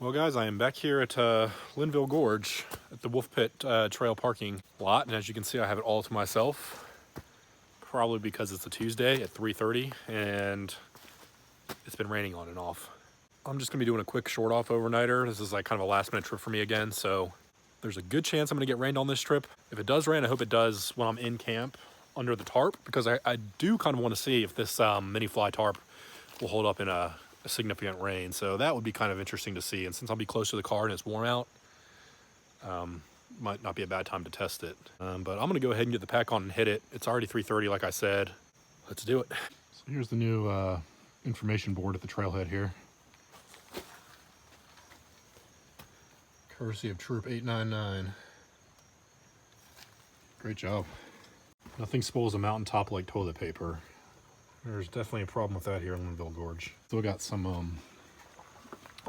Well guys, I am back here at Linville Gorge at the Wolf Pit Trail parking lot, and as you can see I have it all to myself, probably because it's a Tuesday at 3:30 and it's been raining on and off. I'm just going to be doing a quick short off overnighter. This is like kind of a last minute trip for me again, so there's a good chance I'm going to get rained on this trip. If it does rain, I hope it does when I'm in camp under the tarp, because I do kind of want to see if this mini fly tarp will hold up in a significant rain. So that would be kind of interesting to see, and since I'll be close to the car and it's warm out, might not be a bad time to test it. But I'm gonna go ahead and get the pack on and hit it. It's already 3:30 like I said. Let's do it. So here's the new information board at the trailhead here, courtesy of Troop 899. Great job. Nothing spoils a mountaintop like toilet paper. There's definitely a problem with that here in Linville Gorge. Still got some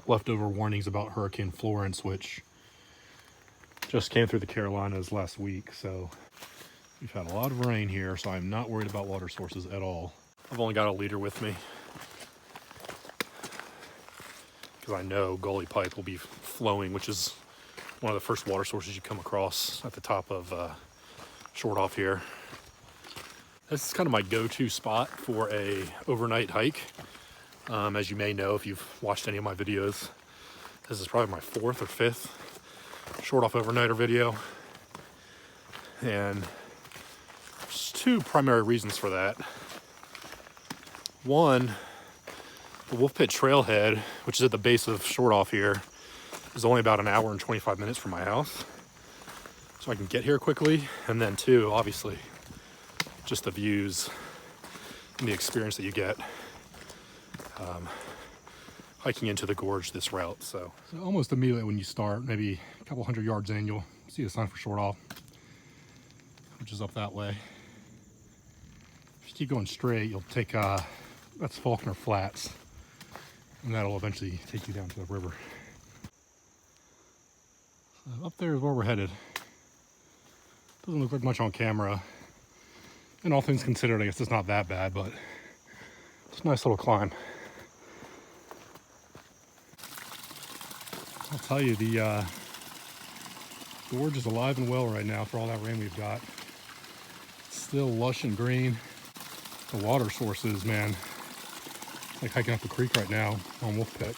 leftover warnings about Hurricane Florence, which just came through the Carolinas last week. So we've had a lot of rain here, so I'm not worried about water sources at all. I've only got a liter with me because I know gully pipe will be flowing, which is one of the first water sources you come across at the top of Shortoff here. This is kind of my go-to spot for a overnight hike. As you may know if you've watched any of my videos, this is probably my 4th or 5th Shortoff overnighter video. And there's 2 primary reasons for that. One, the Wolf Pit trailhead, which is at the base of Shortoff here, is only about an hour and 25 minutes from my house. So I can get here quickly. And then 2, obviously, just the views and the experience that you get hiking into the gorge this route. So almost immediately when you start, maybe a couple hundred yards in, you'll see the sign for Shortoff, which is up that way. If you keep going straight, you'll take that's Faulkner Flats, and that'll eventually take you down to the river. So up there is where we're headed. Doesn't look like much on camera. And all things considered, I guess it's not that bad, but it's a nice little climb. I'll tell you, the gorge is alive and well right now for all that rain we've got. It's still lush and green. The water sources, man, it's like hiking up the creek right now on Wolf Pit.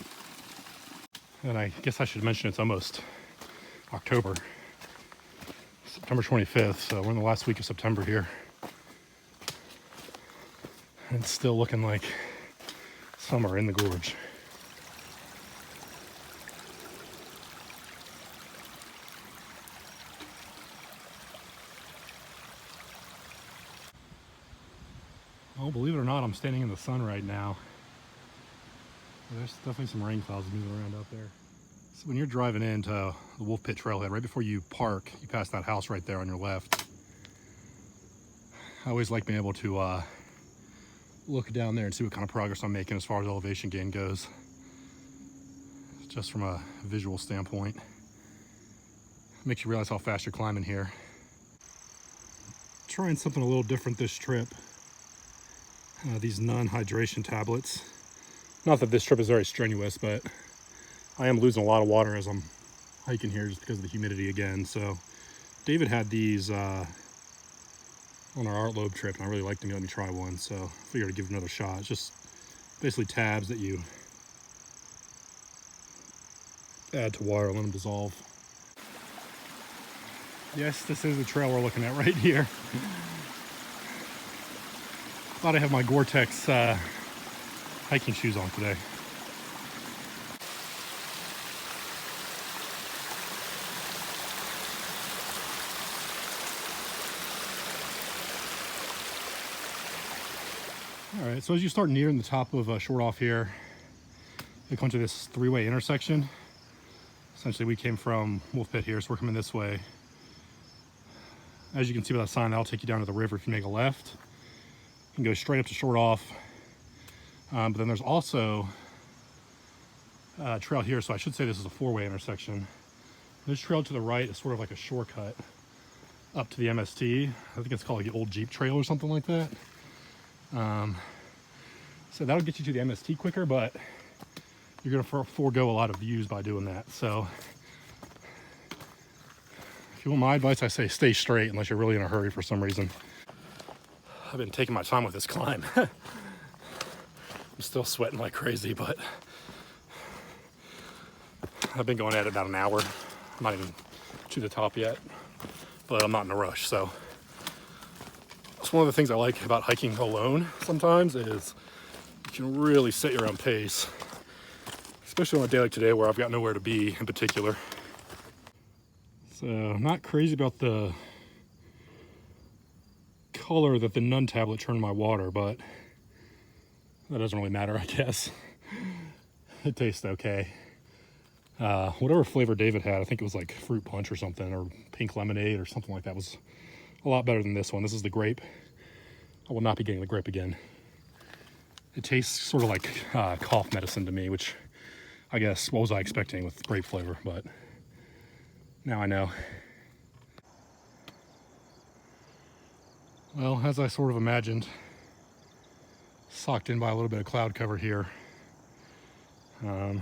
And I guess I should mention it's almost October, September 25th, so we're in the last week of September here. It's still looking like summer in the gorge. Oh, believe it or not, I'm standing in the sun right now. There's definitely some rain clouds moving around out there. So when you're driving into the Wolf Pit trailhead, right before you park, you pass that house right there on your left. I always like being able to look down there and see what kind of progress I'm making as far as elevation gain goes, just from a visual standpoint. Makes you realize how fast you're climbing here. Trying something a little different this trip. These non-hydration tablets. Not that this trip is very strenuous, but I am losing a lot of water as I'm hiking here just because of the humidity again. So David had these on our Art Lobe trip, and I really liked them. He let me try one, so I figured I'd give it another shot. It's just basically tabs that you add to water and let them dissolve. Yes, this is the trail we're looking at right here. Thought I have my Gore-Tex hiking shoes on today. All right, so as you start nearing the top of Shortoff here, you come to this 3-way intersection. Essentially, we came from Wolf Pit here, so we're coming this way. As you can see by that sign, that'll take you down to the river if you make a left. You can go straight up to Shortoff. But then there's also a trail here, so I should say this is a 4-way intersection. This trail to the right is sort of like a shortcut up to the MST. I think it's called like the Old Jeep Trail or something like that. So that'll get you to the MST quicker, but you're gonna forego a lot of views by doing that. So if you want my advice, I say stay straight unless you're really in a hurry for some reason. I've been taking my time with this climb. I'm still sweating like crazy, but I've been going at it about an hour. I'm not even to the top yet, but I'm not in a rush. So it's one of the things I like about hiking alone sometimes is you can really set your own pace, especially on a day like today where I've got nowhere to be in particular. So I'm not crazy about the color that the Nun tablet turned my water, but that doesn't really matter, I guess. It tastes okay. Whatever flavor David had, I think it was like fruit punch or something, or pink lemonade or something like that, was a lot better than this one. This is the grape. I will not be getting the grape again. It tastes sort of like cough medicine to me, which I guess, what was I expecting with grape flavor, but now I know. Well, as I sort of imagined, socked in by a little bit of cloud cover here. You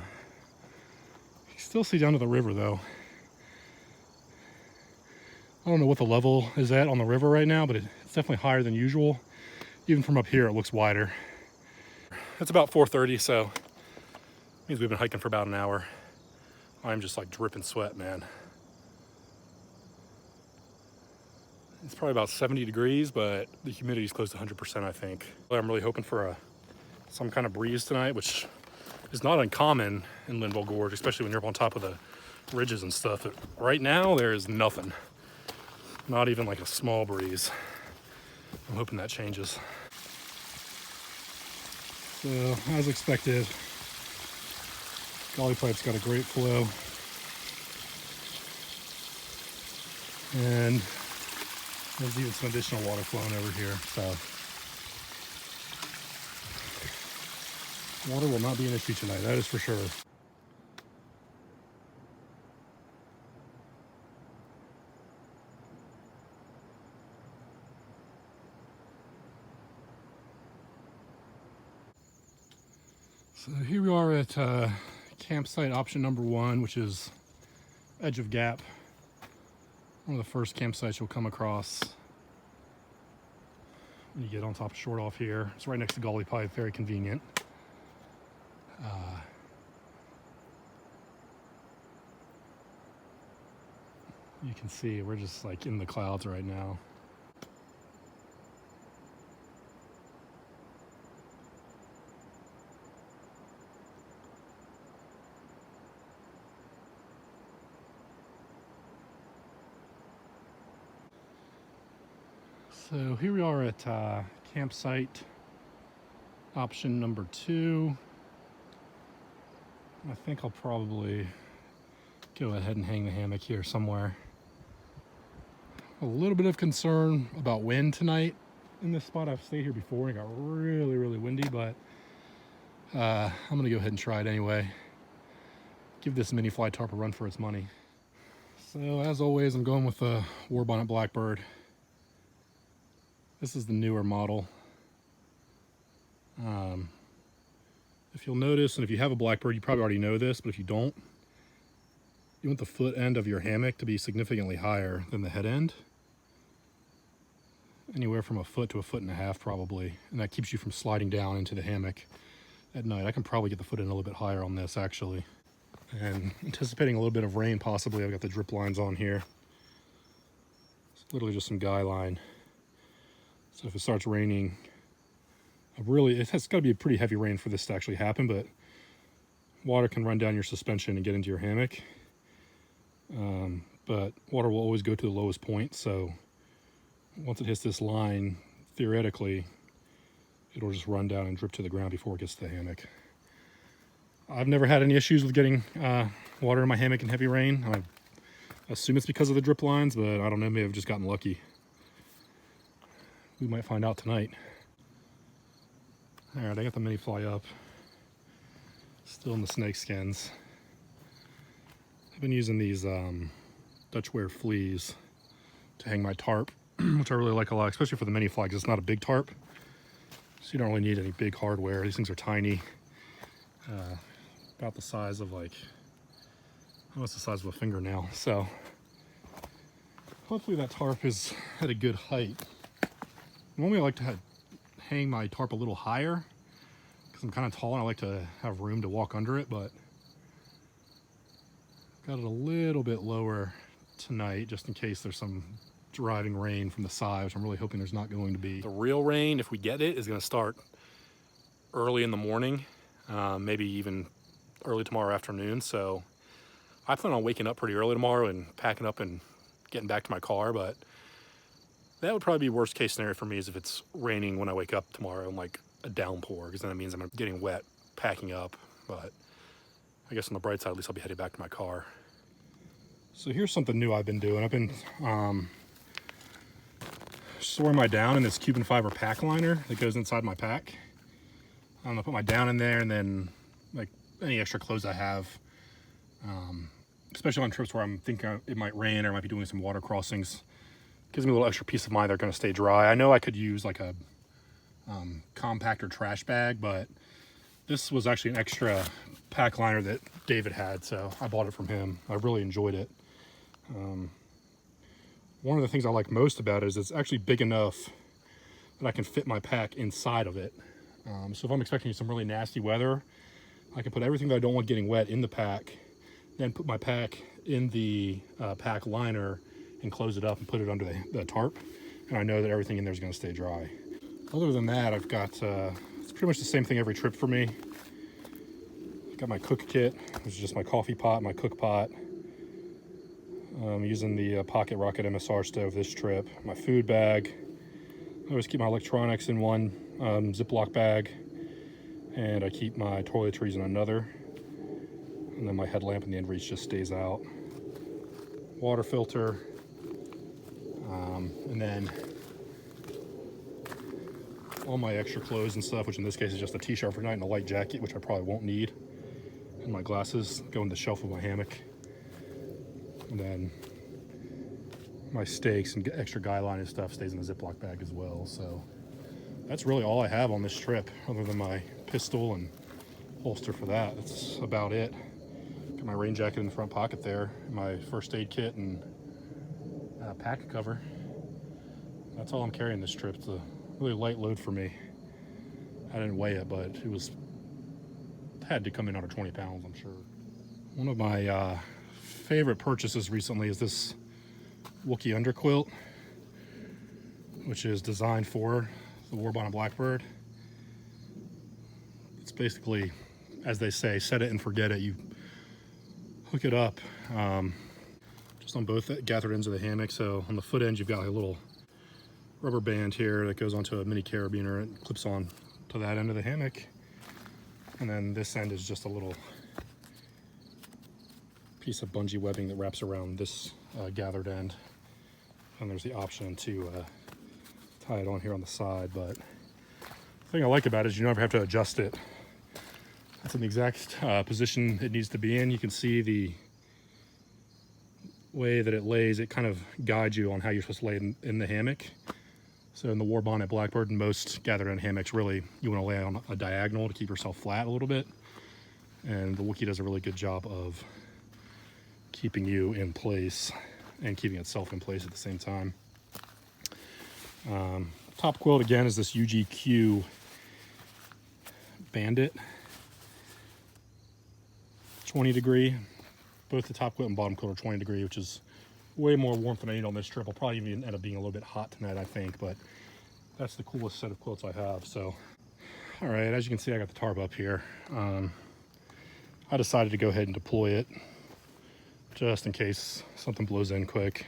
still see down to the river though. I don't know what the level is at on the river right now, but it's definitely higher than usual. Even from up here, it looks wider. It's about 4:30, so it means we've been hiking for about an hour. I'm just like dripping sweat, man. It's probably about 70 degrees, but the humidity is close to 100%, I think. I'm really hoping for some kind of breeze tonight, which is not uncommon in Linville Gorge, especially when you're up on top of the ridges and stuff. But right now, there is nothing. Not even like a small breeze. I'm hoping that changes. So, as expected, Gully Pipe's got a great flow. And there's even some additional water flowing over here, so water will not be an issue tonight, that is for sure. So here we are at campsite option number 1, which is Edge of Gap. One of the first campsites you'll come across when you get on top of Shortoff here. It's right next to Gully Pipe, very convenient. You can see we're just like in the clouds right now. So here we are at campsite option number 2. I think I'll probably go ahead and hang the hammock here somewhere. A little bit of concern about wind tonight in this spot. I've stayed here before and it got really, really windy, but I'm gonna go ahead and try it anyway. Give this mini fly tarp a run for its money. So as always, I'm going with the Warbonnet Blackbird. This is the newer model. If you'll notice, and if you have a Blackbird, you probably already know this, but if you don't, you want the foot end of your hammock to be significantly higher than the head end. Anywhere from a foot to a 1.5 feet probably, and that keeps you from sliding down into the hammock at night. I can probably get the foot end a little bit higher on this actually. And anticipating a little bit of rain possibly, I've got the drip lines on here. It's literally just some guy line. So if it starts raining, it has got to be a pretty heavy rain for this to actually happen, but water can run down your suspension and get into your hammock. But water will always go to the lowest point, so once it hits this line, theoretically, it'll just run down and drip to the ground before it gets to the hammock. I've never had any issues with getting water in my hammock in heavy rain. I assume it's because of the drip lines, but I don't know, maybe I've just gotten lucky. We might find out tonight. All right, I got the mini fly up. Still in the snake skins. I've been using these Dutch wear fleas to hang my tarp, which I really like a lot, especially for the mini fly, because it's not a big tarp. So you don't really need any big hardware. These things are tiny. about the size of like, almost the size of a fingernail. So hopefully that tarp is at a good height. Normally I like to hang my tarp a little higher because I'm kind of tall and I like to have room to walk under it, but got it a little bit lower tonight just in case there's some driving rain from the side, which I'm really hoping there's not going to be. The real rain, if we get it, is going to start early in the morning, maybe even early tomorrow afternoon. So I plan on waking up pretty early tomorrow and packing up and getting back to my car, but that would probably be worst case scenario for me, is if it's raining when I wake up tomorrow and like a downpour, because then that means I'm getting wet packing up. But I guess on the bright side, at least I'll be headed back to my car. So here's something new I've been doing. I've been storing my down in this Cuban fiber pack liner that goes inside my pack. I'm gonna put my down in there, and then like any extra clothes I have, especially on trips where I'm thinking it might rain or I might be doing some water crossings, gives me a little extra peace of mind they're gonna stay dry. I know I could use like a compactor trash bag, but this was actually an extra pack liner that David had, so I bought it from him. I really enjoyed it. One of the things I like most about it is it's actually big enough that I can fit my pack inside of it. So if I'm expecting some really nasty weather, I can put everything that I don't want getting wet in the pack, then put my pack in the pack liner and close it up and put it under the tarp. And I know that everything in there is going to stay dry. Other than that, I've got, it's pretty much the same thing every trip for me. I've got my cook kit, which is just my coffee pot, my cook pot. I'm using the Pocket Rocket MSR stove this trip. My food bag. I always keep my electronics in one Ziploc bag, and I keep my toiletries in another. And then my headlamp in the end reach just stays out. Water filter, and then all my extra clothes and stuff, which in this case is just a t-shirt for night and a light jacket, which I probably won't need. And my glasses go in the shelf of my hammock. And then my stakes and extra guy line and stuff stays in the Ziploc bag as well. So that's really all I have on this trip, other than my pistol and holster for that. That's about it. Got my rain jacket in the front pocket there, my first aid kit, and pack cover. That's all I'm carrying this trip. It's a really light load for me. I didn't weigh it, but it had to come in under 20 pounds, I'm sure. One of my favorite purchases recently is this Wookiee underquilt, which is designed for the Warbonnet Blackbird. It's basically, as they say, set it and forget it. You hook it up just on both gathered ends of the hammock. So on the foot end, you've got a little rubber band here that goes onto a mini carabiner. It clips on to that end of the hammock. And then this end is just a little piece of bungee webbing that wraps around this gathered end. And there's the option to tie it on here on the side. But the thing I like about it is you never have to adjust it. That's in the exact position it needs to be in. You can see the way that it lays. It kind of guides you on how you're supposed to lay in the hammock. So in the Warbonnet Blackbird and most gathered end hammocks, really, you want to lay on a diagonal to keep yourself flat a little bit. And the Wookiee does a really good job of keeping you in place and keeping itself in place at the same time. Top quilt again is this UGQ Bandit 20 degree. Both the top quilt and bottom quilt are 20 degree, which is way more warmth than I need on this trip. I'll probably even end up being a little bit hot tonight, I think, but that's the coolest set of quilts I have. So, all right, as you can see, I got the tarp up here. I decided to go ahead and deploy it just in case something blows in quick.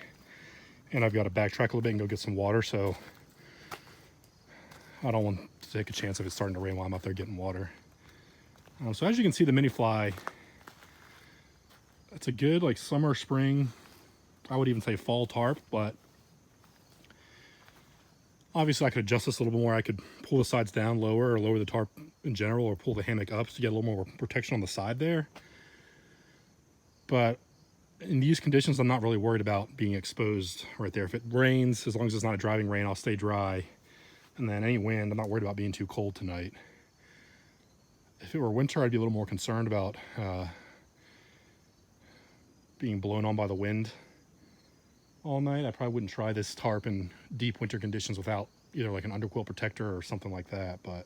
And I've got to backtrack a little bit and go get some water, so I don't want to take a chance of it starting to rain while I'm up there getting water. So as you can see, the mini fly, it's a good like summer, spring, I would even say fall tarp, but obviously I could adjust this a little bit more. I could pull the sides down lower or lower the tarp in general, or pull the hammock up to get a little more protection on the side there. But in these conditions, I'm not really worried about being exposed right there. If it rains, as long as it's not a driving rain, I'll stay dry. And then any wind, I'm not worried about being too cold tonight. If it were winter, I'd be a little more concerned about being blown on by the wind all night. I probably wouldn't try this tarp in deep winter conditions without either like an underquilt protector or something like that. But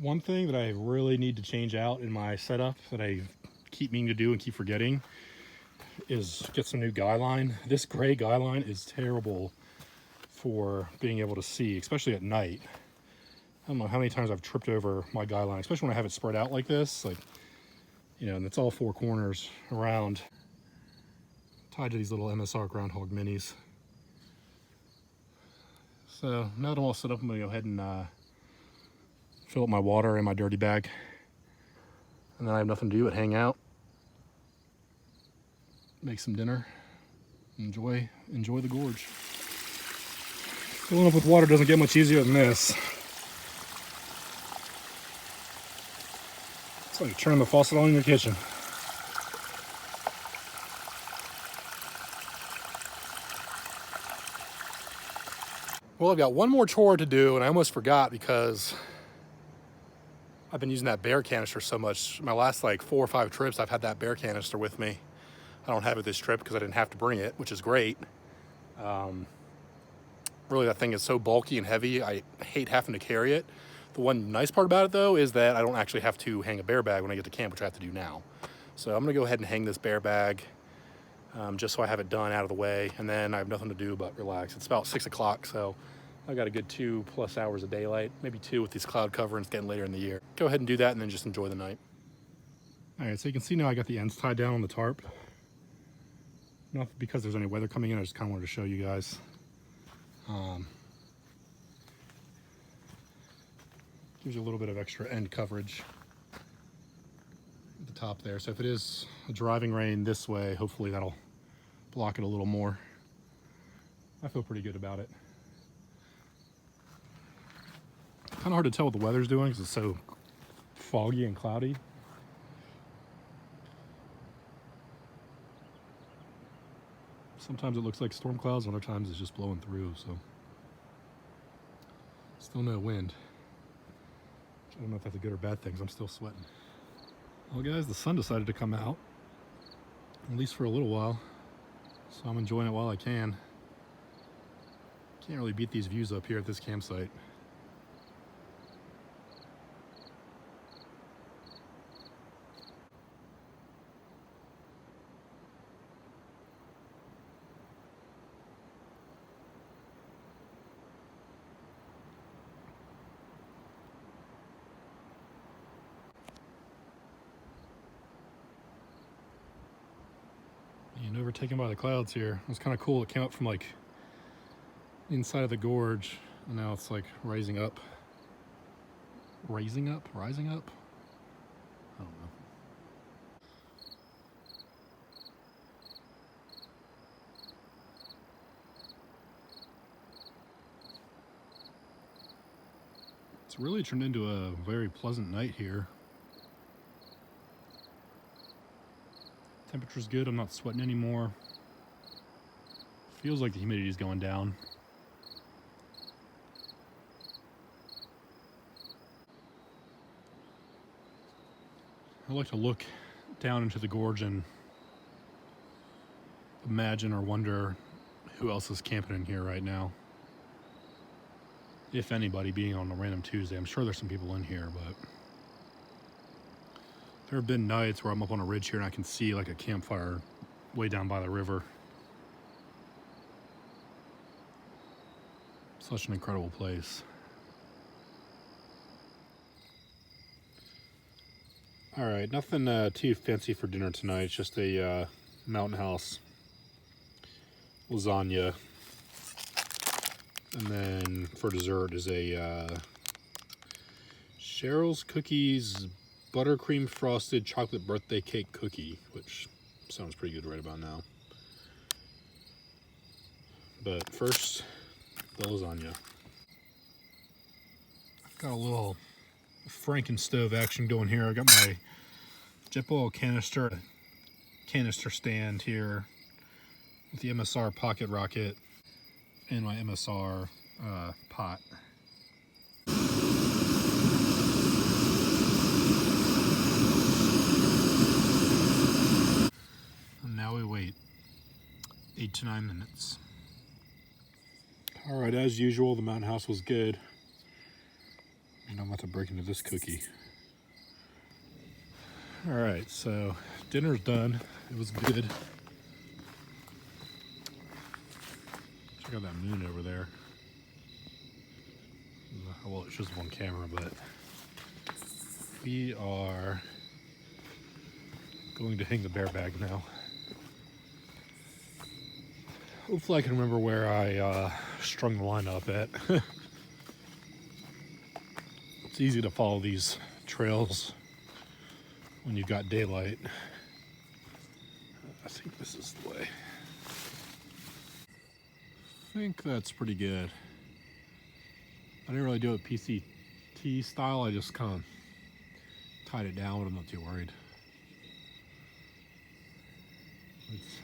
one thing that I really need to change out in my setup that I keep meaning to do and keep forgetting is get some new guy line. This gray guy line is terrible for being able to see, especially at night. I don't know how many times I've tripped over my guy line, especially when I have it spread out like this, like, you know, and it's all four corners around, tied to these little MSR Groundhog Minis. So now that I'm all set up, I'm gonna go ahead and fill up my water in my dirty bag. And then I have nothing to do but hang out, make some dinner, enjoy the gorge. Filling up with water doesn't get much easier than this. It's like turning the faucet on in your kitchen. Well, I've got one more chore to do, and I almost forgot because I've been using that bear canister so much. My last like 4 or 5 trips, I've had that bear canister with me. I don't have it this trip because I didn't have to bring it, which is great. Really, that thing is so bulky and heavy, I hate having to carry it. The one nice part about it, though, is that I don't actually have to hang a bear bag when I get to camp, which I have to do now. So I'm going to go ahead and hang this bear bag just so I have it done out of the way, and then I have nothing to do but relax. It's about 6 o'clock, so I've got a good 2+ hours of daylight, maybe 2 with these cloud cover, and it's getting later in the year. Go ahead and do that and then just enjoy the night. All right, so you can see now I got the ends tied down on the tarp. Not because there's any weather coming in, I just kind of wanted to show you guys. Gives you a little bit of extra end coverage at the top there. So if it is a driving rain this way, hopefully that'll block it a little more. I feel pretty good about it. Kind of hard to tell what the weather's doing because it's so foggy and cloudy. Sometimes it looks like storm clouds, other times it's just blowing through, so. Still no wind. I don't know if that's a good or bad thing, 'cause I'm still sweating. Well guys, the sun decided to come out, at least for a little while, so I'm enjoying it while I can. Can't really beat these views up here at this campsite. And overtaken by the clouds here. It was kind of cool. It came up from like inside of the gorge, and now it's like rising up. Rising up? I don't know. It's really turned into a very pleasant night here. Temperature's good, I'm not sweating anymore. Feels like the humidity's going down. I like to look down into the gorge and imagine or wonder who else is camping in here right now. If anybody, being on a random Tuesday. I'm sure there's some people in here, but there have been nights where I'm up on a ridge here and I can see like a campfire way down by the river. Such an incredible place. All right, nothing too fancy for dinner tonight. It's just a Mountain House lasagna. And then for dessert is a Cheryl's Cookies buttercream frosted chocolate birthday cake cookie, which sounds pretty good right about now. But first, the lasagna. I've got a little Franken-stove action going here. I got my jet oil canister stand here with the MSR pocket rocket and my MSR pot. now we wait 8 to 9 minutes. All right, as usual, the Mountain House was good. And I'm about to break into this cookie. All right, so dinner's done. It was good. Check out that moon over there. Well, it's just one camera, but we are going to hang the bear bag now. Hopefully I can remember where I strung the line up at. It's easy to follow these trails when you've got daylight. I think this is the way. I think that's pretty good. I didn't really do it PCT style, I just kind of tied it down, but I'm not too worried. It's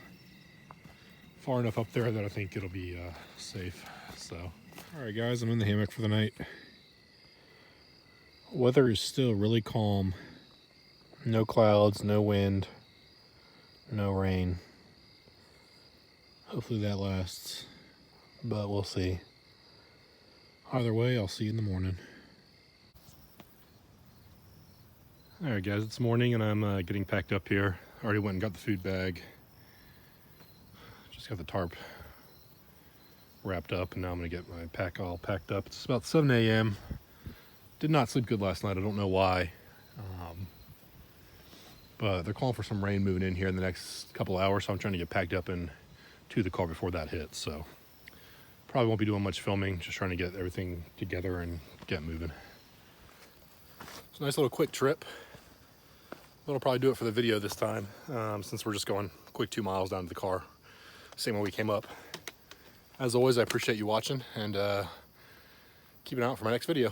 far enough up there that I think it'll be safe. So, all right guys, I'm in the hammock for the night. Weather is still really calm. No clouds, no wind, no rain. Hopefully that lasts, but we'll see. Either way, I'll see you in the morning. All right guys, it's morning and I'm getting packed up here. Already went and got the food bag. Just got the tarp wrapped up and now I'm gonna get my pack all packed up. It's about 7 a.m. Did not sleep good last night, I don't know why. But they're calling for some rain moving in here in the next couple hours, so I'm trying to get packed up and to the car before that hits. So probably won't be doing much filming, just trying to get everything together and get moving. It's a nice little quick trip. I'll probably do it for the video this time, since we're just going quick 2 miles down to the car. Same way we came up. As always, I appreciate you watching and keep an eye out for my next video.